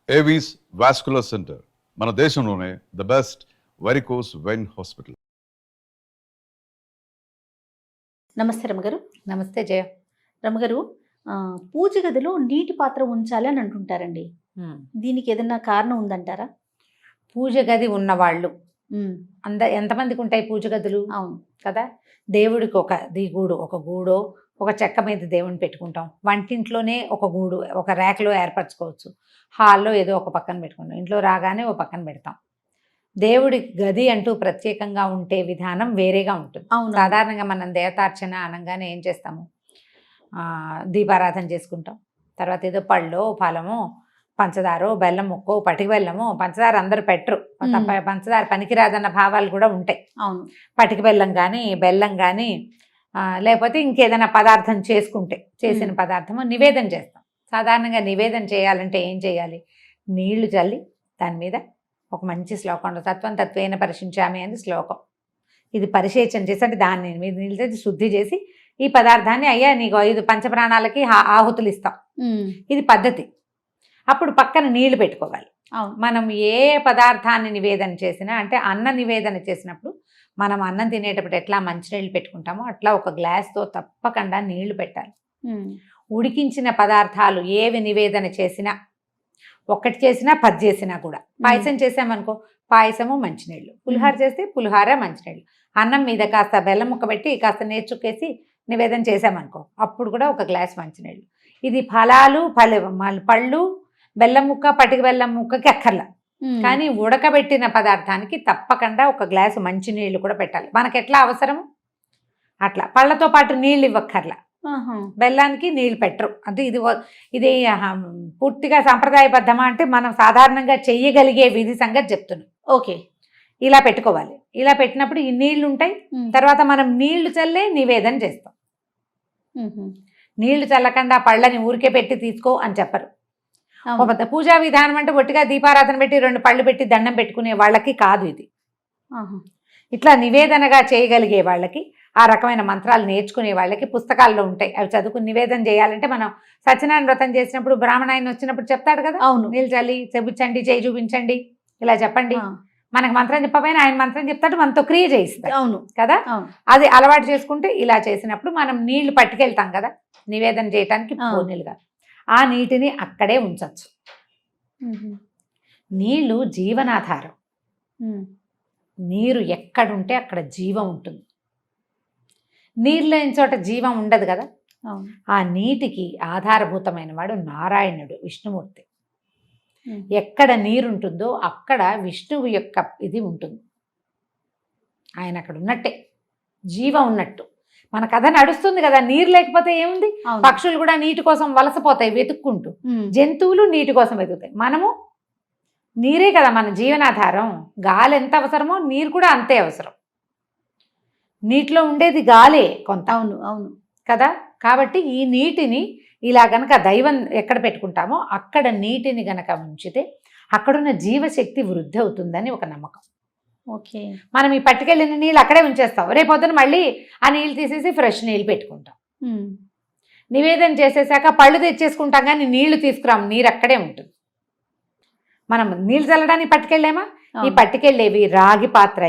Avis vascular centre మన దేశంలోనే the best varicose vein hospital. నమస్తే రమగారు. నమస్తే జయ. రమగారు, పూజ గదిలో నీటి పాత్ర ఉంచాలి అని అంటుంటారండి. దీనికి ఏదైనా కారణం ఉందంటారా? పూజ గది ఉన్నవాళ్ళు ఎంతమందికి ఉంటాయి పూజ గదులు? అవును కదా. దేవుడికి ఒక గూడు, ఒక గూడో ఒక చెక్క మీద దేవుని పెట్టుకుంటాం. వంటింట్లోనే ఒక గూడు ఒక ర్యాక్లో ఏర్పరచుకోవచ్చు. హాల్లో ఏదో ఒక పక్కన పెట్టుకుంటాం. ఇంట్లో రాగానే ఒక పక్కన పెడతాం. దేవుడి గది అంటూ ప్రత్యేకంగా ఉంటే విధానం వేరేగా ఉంటుంది. అవును. సాధారణంగా మనం దేవతార్చన అనగానే ఏం చేస్తాము? దీపారాధన చేసుకుంటాం. తర్వాత ఏదో పళ్ళో ఫలమో పంచదారో బెల్లం ముక్కో పటిక బెల్లమో, పంచదార అందరూ పెట్టరు, పంచదార పనికిరాదన్న భావాలు కూడా ఉంటాయి. అవును. పటిక బెల్లం కానీ బెల్లం కానీ లేకపోతే ఇంకేదైనా పదార్థం చేసుకుంటే చేసిన పదార్థము నివేదన చేస్తాం. సాధారణంగా నివేదన చేయాలంటే ఏం చేయాలి? నీళ్లు చల్లి దాని మీద ఒక మంచి శ్లోకం ఉంటుంది. తత్వం తత్వేన పరిశించామి అని శ్లోకం. ఇది పరిశేచన చేసి అంటే దాన్ని మీద నీళ్ళు తెచ్చి శుద్ధి చేసి ఈ పదార్థాన్ని అయ్యా నీకు 5 పంచప్రాణాలకి ఆహుతులు ఇస్తాం. ఇది పద్ధతి. అప్పుడు పక్కన నీళ్లు పెట్టుకోవాలి. మనం ఏ పదార్థాన్ని నివేదన చేసినా అంటే అన్న నివేదన చేసినప్పుడు మనం అన్నం తినేటప్పుడు ఎట్లా మంచినీళ్ళు పెట్టుకుంటామో అట్లా ఒక గ్లాస్తో తప్పకుండా నీళ్లు పెట్టాలి. ఉడికించిన పదార్థాలు ఏవి నివేదన చేసినా, ఒక్కటి చేసినా 10 చేసినా కూడా, పాయసం చేసామనుకో పాయసము మంచినీళ్ళు, పులిహార చేస్తే పులిహార మంచినీళ్ళు, అన్నం మీద కాస్త బెల్లం ముక్క పెట్టి కాస్త నేర్చుకేసి నివేదన చేసామనుకో అప్పుడు కూడా ఒక గ్లాస్ మంచినీళ్ళు. ఇది ఫలాలు పళ్ళు బెల్లం ముక్క పటిక బెల్లం ముక్కకి అక్కర్లా, కానీ ఉడకబెట్టిన పదార్థానికి తప్పకుండా ఒక గ్లాసు మంచినీళ్ళు కూడా పెట్టాలి. మనకి ఎట్లా అవసరము అట్లా. పళ్ళతో పాటు నీళ్ళు ఇవ్వక్కర్లా, బెల్లానికి నీళ్ళు పెట్టరు. అంటే ఇది పూర్తిగా సాంప్రదాయబద్ధమా అంటే మనం సాధారణంగా చెయ్యగలిగే విధి సంగతి చెప్తున్నాం. ఓకే, ఇలా పెట్టుకోవాలి. ఇలా పెట్టినప్పుడు ఈ నీళ్లు ఉంటాయి. తర్వాత మనం నీళ్లు చల్లే నివేదన చేస్తాం. నీళ్లు చల్లకుండా పళ్ళని ఊరికే పెట్టి తీసుకో అని చెప్పరు. పూజా విధానం అంటే ఒట్టిగా దీపారాధన పెట్టి 2 పళ్ళు పెట్టి దండం పెట్టుకునే వాళ్ళకి కాదు ఇది. ఇట్లా నివేదనగా చేయగలిగే వాళ్ళకి, ఆ రకమైన మంత్రాలు నేర్చుకునే వాళ్ళకి పుస్తకాల్లో ఉంటాయి. అవి చదువుకుని నివేదన చేయాలంటే మనం సత్యనారాయణ వ్రతం చేసినప్పుడు బ్రాహ్మణాయన వచ్చినప్పుడు చెప్తాడు కదా, అవును, నీళ్ళు చల్లి చెబుచ్చండి, చేయి చూపించండి, ఇలా చెప్పండి. మనకు మంత్రం చెప్పకపోయినా ఆయన మంత్రం చెప్తాడు, మనతో క్రియ చేయిస్తాడు. అవును కదా. అది అలవాటు చేసుకుంటే ఇలా చేసినప్పుడు మనం నీళ్లు పట్టుకెళ్తాం కదా నివేదన చేయటానికి పోనీలుగా, ఆ నీటిని అక్కడే ఉంచవచ్చు. నీళ్లు జీవనాధారం. నీరు ఎక్కడుంటే అక్కడ జీవం ఉంటుంది. నీరు లేని చోట జీవం ఉండదు కదా. ఆ నీటికి ఆధారభూతమైన వాడు నారాయణుడు, విష్ణుమూర్తి. ఎక్కడ నీరుంటుందో అక్కడ విష్ణువు యొక్క ఇది ఉంటుంది. ఆయన అక్కడ ఉన్నట్టే, జీవం ఉన్నట్టు. మన కథ నడుస్తుంది కదా. నీరు లేకపోతే ఏముంది? పక్షులు కూడా నీటి కోసం వలసపోతాయి వెతుక్కుంటూ, జంతువులు నీటి కోసం వెతుకుతాయి. మనము నీరే కదా మన జీవనాధారం. గాలి ఎంత అవసరమో నీరు కూడా అంతే అవసరం. నీటిలో ఉండేది గాలే కొంత. అవును అవును కదా. కాబట్టి ఈ నీటిని ఇలా గనక దైవం ఎక్కడ పెట్టుకుంటామో అక్కడ నీటిని గనక ఉంచితే అక్కడున్న జీవశక్తి వృద్ధి అవుతుందని ఒక నమ్మకం. ఓకే, మనం ఈ పట్టుకెళ్ళిన నీళ్ళు అక్కడే ఉంచేస్తాం. రేపొద్దున మళ్ళీ ఆ నీళ్ళు తీసేసి ఫ్రెష్ నీళ్ళు పెట్టుకుంటాం. నివేదన చేసేసాక పళ్ళు తెచ్చేసుకుంటాం కానీ నీళ్లు తీసుకురాం. నీరు అక్కడే ఉంటుంది. మనం నీళ్ళు చల్లడానికి పట్టుకెళ్ళామా? ఈ పట్టుకెళ్ళేవి రాగి పాత్ర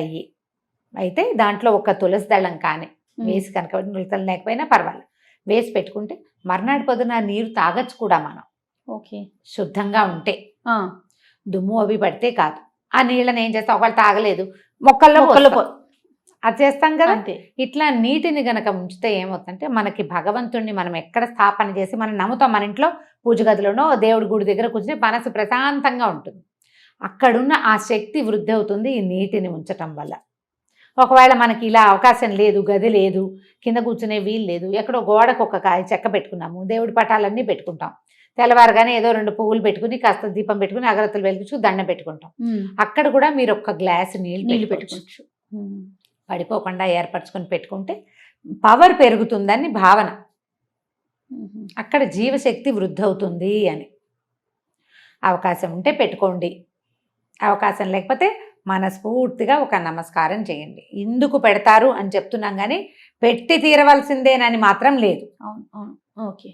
అయితే దాంట్లో ఒక తులసి దళం కానీ వేసి కనుక నిలుతలు లేకపోయినా పర్వాలేదు వేసి పెట్టుకుంటే మర్నాడు పొద్దున నీరు తాగచ్చు కూడా మనం. ఓకే, శుద్ధంగా ఉంటే. దుమ్ము అవి పడితే కాదు. ఆ నీళ్ళని ఏం చేస్తాం? ఒకళ్ళు తాగలేదు మొక్కల్లో అది చేస్తాం కదా. ఇట్లా నీటిని గనక ఉంచితే ఏమవుతుందంటే మనకి భగవంతుడిని మనం ఎక్కడ స్థాపన చేసి మనం నమ్ముతాం. మన ఇంట్లో పూజ గదిలోనో దేవుడి గుడి దగ్గర కూర్చుని మనసు ప్రశాంతంగా ఉంటుంది. అక్కడున్న ఆ శక్తి వృద్ధి అవుతుంది ఈ నీటిని ఉంచటం వల్ల. ఒకవేళ మనకి ఇలా అవకాశం లేదు, గది లేదు, కింద కూర్చునే వీలు లేదు, ఎక్కడో గోడకు ఒక చెక్క పెట్టుకున్నాము, దేవుడి పటాలన్నీ పెట్టుకుంటాం. తెల్లవారుగానే ఏదో 2 పువ్వులు పెట్టుకుని కాస్త దీపం పెట్టుకుని అగరత్తులు వెలిగించు దండం పెట్టుకుంటాం. అక్కడ కూడా మీరు ఒక గ్లాసు నీళ్ళు పెట్టుకోవచ్చు. పడిపోకుండా ఏర్పరచుకొని పెట్టుకుంటే పవర్ పెరుగుతుందని భావన. అక్కడ జీవశక్తి వృద్ధి అవుతుంది అని. అవకాశం ఉంటే పెట్టుకోండి, అవకాశం లేకపోతే మనస్ఫూర్తిగా ఒక నమస్కారం చేయండి. ఎందుకు పెడతారు అని చెప్తున్నాం కానీ పెట్టి తీరవలసిందేనని మాత్రం లేదు. అవును అవును ఓకే,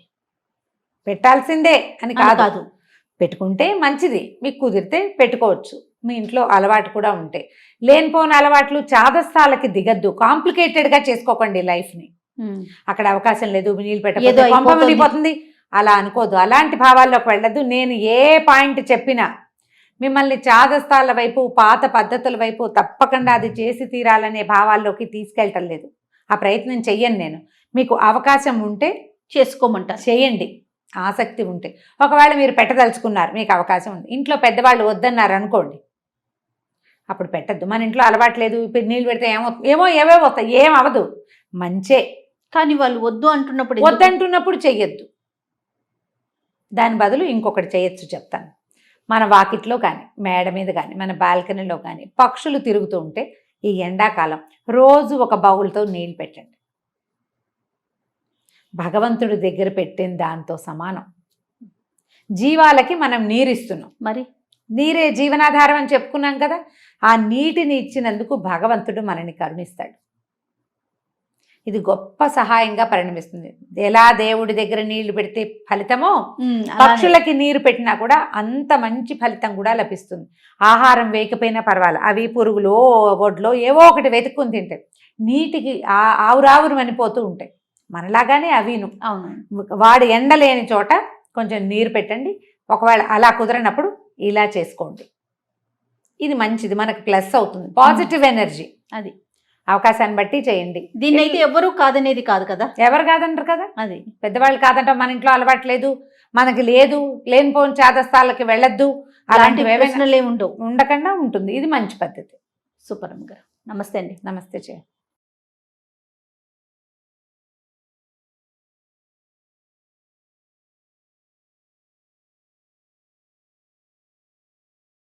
పెట్టాల్సిందే అని కాదు. పెట్టుకుంటే మంచిది, మీకు కుదిరితే పెట్టుకోవచ్చు. మీ ఇంట్లో అలవాటు కూడా ఉంటే, లేనిపోని అలవాట్లు చాదస్తాలకి దిగద్దు, కాంప్లికేటెడ్గా చేసుకోకండి లైఫ్ని. అక్కడ అవకాశం లేదు, నీళ్ళు ఏదో పెట్టకపోతే అయిపోతుంది. పంప మునిగిపోతుంది అలా అనుకోదు. అలాంటి భావాల్లోకి వెళ్ళదు. నేను ఏ పాయింట్ చెప్పినా మిమ్మల్ని చాదస్తాల వైపు, పాత పద్ధతుల వైపు తప్పకుండా అది చేసి తీరాలనే భావాల్లోకి తీసుకెళ్ళటం లేదు. ఆ ప్రయత్నం చెయ్యను నేను. మీకు అవకాశం ఉంటే చేసుకోమంటారు. చేయండి, ఆసక్తి ఉంటే. ఒకవేళ మీరు పెట్టదలుచుకున్నారు, మీకు అవకాశం ఉంది, ఇంట్లో పెద్దవాళ్ళు వద్దన్నారు అనుకోండి, అప్పుడు పెట్టద్దు. మన ఇంట్లో అలవాట్లేదు, ఇప్పుడు నీళ్ళు పెడితే ఏవేవో వస్తాయి, ఏం అవ్వదు, మంచే. కానీ వాళ్ళు వద్దు అంటున్నప్పుడు ఎందుకు? వద్దంటున్నప్పుడు చెయ్యొద్దు. దాని బదులు ఇంకొకటి చేయొచ్చు, చెప్తాను. మన వాకిట్లో కానీ, మేడ మీద కానీ, మన బాల్కనీలో కానీ పక్షులు తిరుగుతూ ఉంటే ఈ ఎండాకాలం రోజు ఒక బౌల్తో నీళ్ళు పెట్టండి. భగవంతుడి దగ్గర పెట్టిన దాంతో సమానం. జీవాలకి మనం నీరిస్తున్నాం, మరి నీరే జీవనాధారం అని చెప్పుకున్నాం కదా. ఆ నీటిని ఇచ్చినందుకు భగవంతుడు మనని కరుణిస్తాడు. ఇది గొప్ప సహాయంగా పరిణమిస్తుంది. ఎలా దేవుడి దగ్గర నీళ్లు పెడితే ఫలితమో, పక్షులకి నీరు పెట్టినా కూడా అంత మంచి ఫలితం కూడా లభిస్తుంది. ఆహారం వేయకపోయినా పర్వాలేదు, అవి పురుగులో ఒడ్లో ఏవో ఒకటి వెతుక్కుని తింటాయి. నీటికి ఆవురావురు మనిపోతూ ఉంటాయి, మనలాగానే అవిను. అవును. వాడు ఎండలేని చోట కొంచెం నీరు పెట్టండి. ఒకవేళ అలా కుదరనప్పుడు ఇలా చేసుకోండి. ఇది మంచిది, మనకు ప్లస్ అవుతుంది, పాజిటివ్ ఎనర్జీ. అది అవకాశాన్ని బట్టి చేయండి. దీన్ని అయితే ఎవరు కాదనేది కాదు కదా. ఎవరు కాదంటారు కదా, అది పెద్దవాళ్ళు కాదంటారు. మన ఇంట్లో అలవాట్లేదు, మనకి లేదు, లేనిపోని చాదస్తాలకి వెళ్ళొద్దు, అలాంటివి ఏమైనా ప్రశ్నలే ఉండవు. ఉండకుండా ఉంటుంది. ఇది మంచి పద్ధతి. సూపర్ అమ్మ గారు. నమస్తే అండి. నమస్తే చేయ.